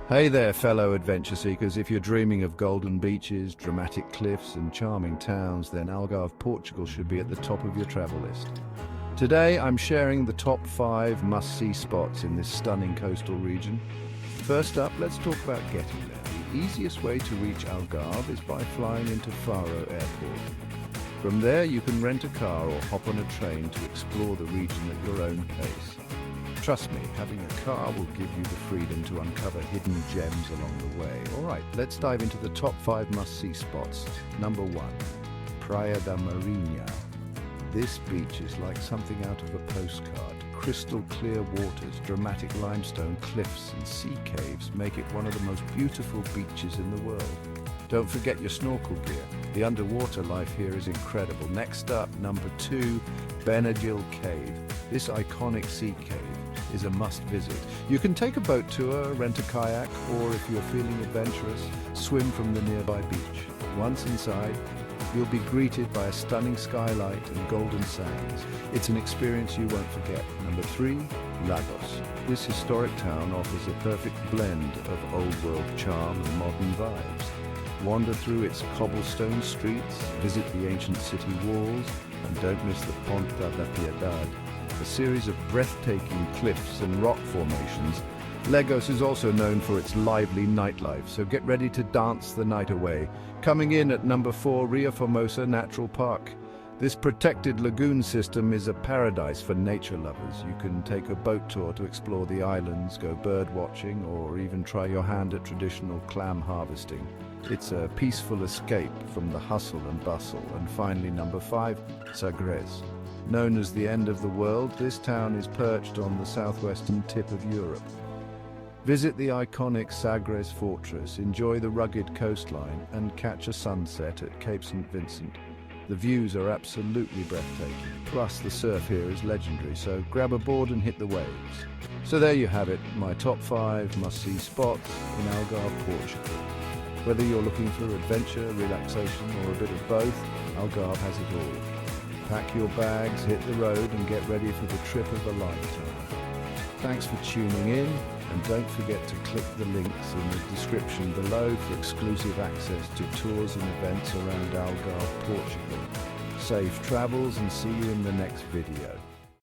Hey there, fellow adventure seekers. If you're dreaming of golden beaches, dramatic cliffs, and charming towns, then Algarve, Portugal should be at the top of your travel list. Today, I'm sharing the top 5 must-see spots in this stunning coastal region. First up, let's talk about getting there. The easiest way to reach Algarve is by flying into Faro Airport. From there, you can rent a car or hop on a train to explore the region at your own pace. Trust me, having a car will give you the freedom to uncover hidden gems along the way. Alright, let's dive into the top 5 must-see spots. Number 1. Praia da Marinha. This beach is like something out of a postcard. Crystal clear waters, dramatic limestone cliffs and sea caves make it one of the most beautiful beaches in the world. Don't forget your snorkel gear. The underwater life here is incredible. Next up, number 2, Benadryl Cave. This iconic sea cave is a must-visit. You can take a boat tour, rent a kayak, or if you're feeling adventurous, swim from the nearby beach. Once inside, you'll be greeted by a stunning skylight and golden sands. It's an experience you won't forget. Number 3, Lagos. This historic town offers a perfect blend of old-world charm and modern vibes. Wander through its cobblestone streets, visit the ancient city walls, and don't miss the Ponta da Piedade, a series of breathtaking cliffs and rock formations. Lagos is also known for its lively nightlife, so get ready to dance the night away. Coming in at number 4, Rio Formosa Natural Park. This protected lagoon system is a paradise for nature lovers. You can take a boat tour to explore the islands, go bird watching, or even try your hand at traditional clam harvesting. It's a peaceful escape from the hustle and bustle. And finally, number 5, Sagres. Known as the end of the world, this town is perched on the southwestern tip of Europe. Visit the iconic Sagres fortress, enjoy the rugged coastline, and catch a sunset at Cape St. Vincent. The views are absolutely breathtaking. Plus, the surf here is legendary, so grab a board and hit the waves. So there you have it, my top 5 must-see spots in Algarve, Portugal. Whether you're looking for adventure, relaxation, or a bit of both, Algarve has it all. Pack your bags, hit the road, and get ready for the trip of a lifetime. Thanks for tuning in, and don't forget to click the links in the description below for exclusive access to tours and events around Algarve, Portugal. Safe travels, and see you in the next video.